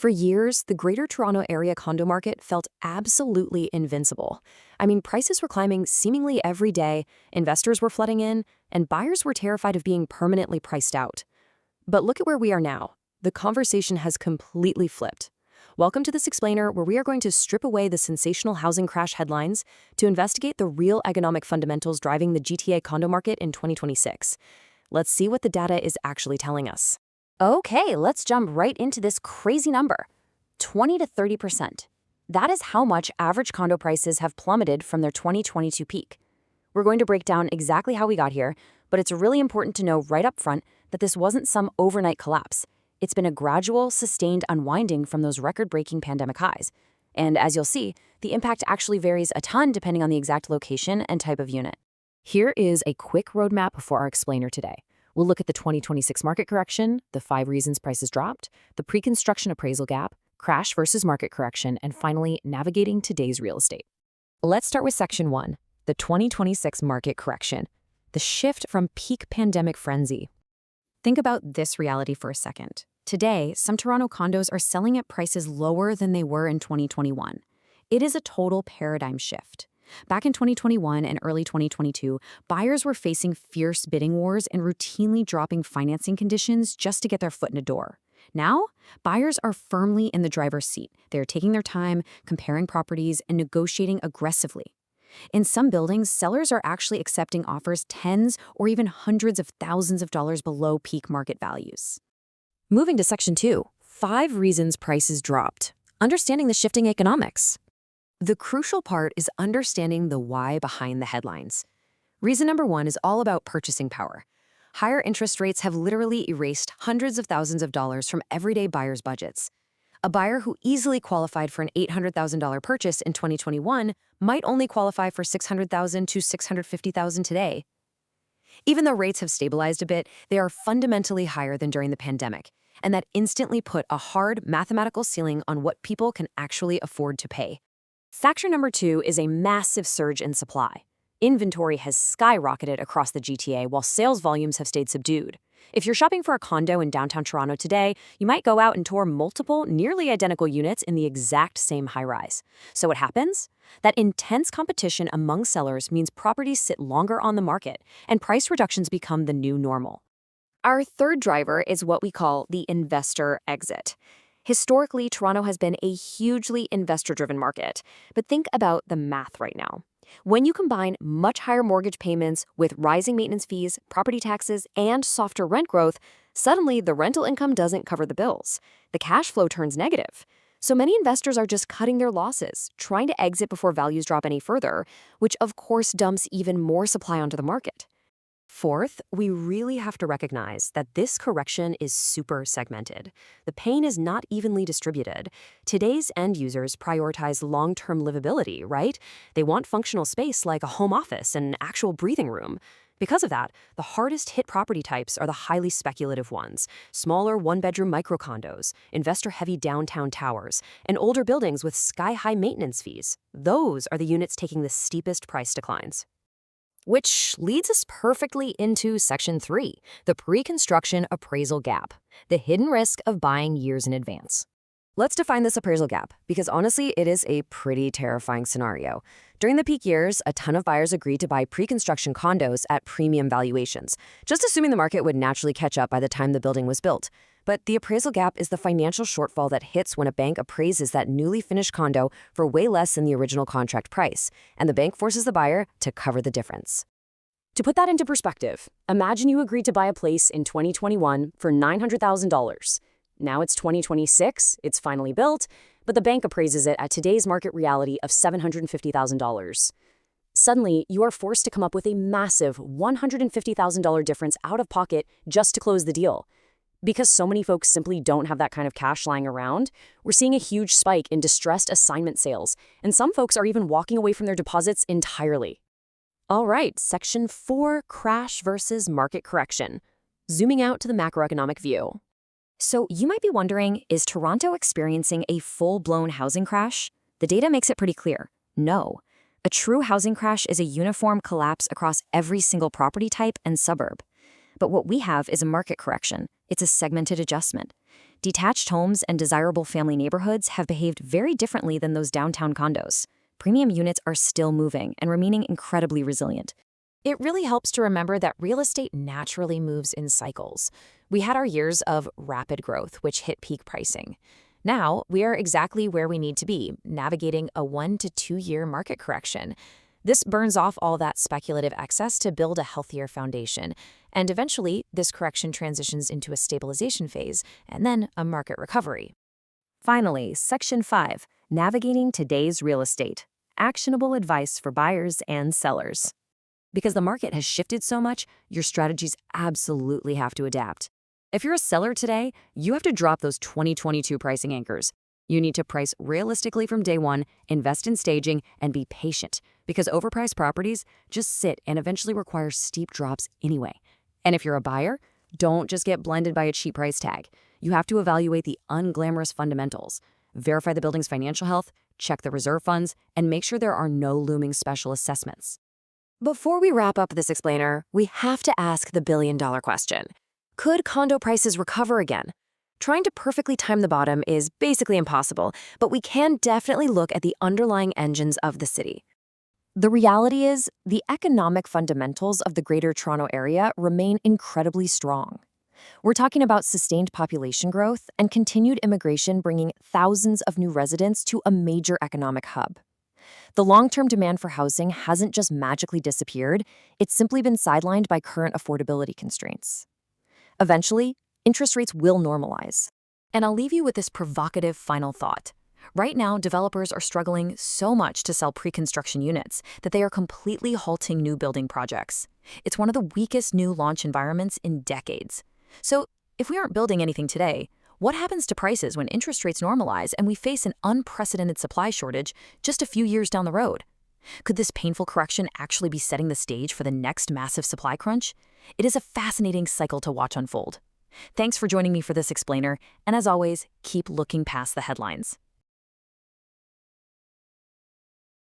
For years, the Greater Toronto Area condo market felt absolutely invincible. I mean, prices were climbing seemingly every day, investors were flooding in, and buyers were terrified of being permanently priced out. But look at where we are now. The conversation has completely flipped. Welcome to this explainer, where we are going to strip away the sensational housing crash headlines to investigate the real economic fundamentals driving the GTA condo market in 2026. Let's see what the data is actually telling us. Okay, let's jump right into this crazy number. 20 to 30%. That is how much average condo prices have plummeted from their 2022 peak. We're going to break down exactly how we got here, but it's really important to know right up front that this wasn't some overnight collapse. It's been a gradual, sustained unwinding from those record-breaking pandemic highs. And as you'll see, the impact actually varies a ton depending on the exact location and type of unit. Here is a quick roadmap for our explainer today. We'll look at the 2026 market correction, the 5 reasons prices dropped, the pre-construction appraisal gap, crash versus market correction, and finally, navigating today's real estate. Let's start with Section 1, the 2026 market correction, the shift from peak pandemic frenzy. Think about this reality for a second. Today, some Toronto condos are selling at prices lower than they were in 2021. It is a total paradigm shift. Back in 2021 and early 2022, buyers were facing fierce bidding wars and routinely dropping financing conditions just to get their foot in the door. Now, buyers are firmly in the driver's seat. They're taking their time, comparing properties, and negotiating aggressively. In some buildings, sellers are actually accepting offers tens or even hundreds of thousands of dollars below peak market values. Moving to Section 2, 5 reasons prices dropped. Understanding the shifting economics. The crucial part is understanding the why behind the headlines. Reason number 1 is all about purchasing power. Higher interest rates have literally erased hundreds of thousands of dollars from everyday buyers' budgets. A buyer who easily qualified for an $800,000 purchase in 2021 might only qualify for $600,000 to $650,000 today. Even though rates have stabilized a bit, they are fundamentally higher than during the pandemic, and that instantly put a hard mathematical ceiling on what people can actually afford to pay. Factor number 2 is a massive surge in supply. Inventory has skyrocketed across the GTA while sales volumes have stayed subdued. If you're shopping for a condo in downtown Toronto today, you might go out and tour multiple, nearly identical units in the exact same high-rise. So what happens? That intense competition among sellers means properties sit longer on the market, and price reductions become the new normal. Our third driver is what we call the investor exit. Historically, Toronto has been a hugely investor-driven market, but think about the math right now. When you combine much higher mortgage payments with rising maintenance fees, property taxes, and softer rent growth, suddenly the rental income doesn't cover the bills. The cash flow turns negative. So many investors are just cutting their losses, trying to exit before values drop any further, which of course dumps even more supply onto the market. Fourth, we really have to recognize that this correction is super segmented. The pain is not evenly distributed. Today's end users prioritize long-term livability, right? They want functional space like a home office and an actual breathing room. Because of that, the hardest hit property types are the highly speculative ones: smaller one-bedroom micro-condos, investor-heavy downtown towers, and older buildings with sky-high maintenance fees. Those are the units taking the steepest price declines. Which leads us perfectly into Section 3, the pre-construction appraisal gap, the hidden risk of buying years in advance. Let's define this appraisal gap, because honestly, it is a pretty terrifying scenario. During the peak years, a ton of buyers agreed to buy pre-construction condos at premium valuations, just assuming the market would naturally catch up by the time the building was built. But the appraisal gap is the financial shortfall that hits when a bank appraises that newly finished condo for way less than the original contract price, and the bank forces the buyer to cover the difference. To put that into perspective, imagine you agreed to buy a place in 2021 for $900,000. Now it's 2026, it's finally built, but the bank appraises it at today's market reality of $750,000. Suddenly, you are forced to come up with a massive $150,000 difference out of pocket just to close the deal. Because so many folks simply don't have that kind of cash lying around, we're seeing a huge spike in distressed assignment sales, and some folks are even walking away from their deposits entirely. All right, Section 4, crash versus market correction. Zooming out to the macroeconomic view. So you might be wondering, is Toronto experiencing a full-blown housing crash? The data makes it pretty clear. No. A true housing crash is a uniform collapse across every single property type and suburb. But what we have is a market correction. It's a segmented adjustment. Detached homes and desirable family neighborhoods have behaved very differently than those downtown condos. Premium units are still moving and remaining incredibly resilient. It really helps to remember that real estate naturally moves in cycles. We had our years of rapid growth, which hit peak pricing. Now, we are exactly where we need to be, navigating a 1 to 2 year market correction. This burns off all that speculative excess to build a healthier foundation. And eventually, this correction transitions into a stabilization phase and then a market recovery. Finally, Section 5, Navigating Today's Real Estate. Actionable advice for buyers and sellers. Because the market has shifted so much, your strategies absolutely have to adapt. If you're a seller today, you have to drop those 2022 pricing anchors. You need to price realistically from day one, invest in staging, and be patient, because overpriced properties just sit and eventually require steep drops anyway. And if you're a buyer, don't just get blended by a cheap price tag. You have to evaluate the unglamorous fundamentals. Verify the building's financial health, check the reserve funds, and make sure there are no looming special assessments. Before we wrap up this explainer, we have to ask the billion-dollar question. Could condo prices recover again? Trying to perfectly time the bottom is basically impossible, but we can definitely look at the underlying engines of the city. The reality is, the economic fundamentals of the Greater Toronto Area remain incredibly strong. We're talking about sustained population growth and continued immigration bringing thousands of new residents to a major economic hub. The long-term demand for housing hasn't just magically disappeared, it's simply been sidelined by current affordability constraints. Eventually, interest rates will normalize. And I'll leave you with this provocative final thought. Right now, developers are struggling so much to sell pre-construction units that they are completely halting new building projects. It's one of the weakest new launch environments in decades. So, if we aren't building anything today, what happens to prices when interest rates normalize and we face an unprecedented supply shortage just a few years down the road? Could this painful correction actually be setting the stage for the next massive supply crunch? It is a fascinating cycle to watch unfold. Thanks for joining me for this explainer, and as always, keep looking past the headlines.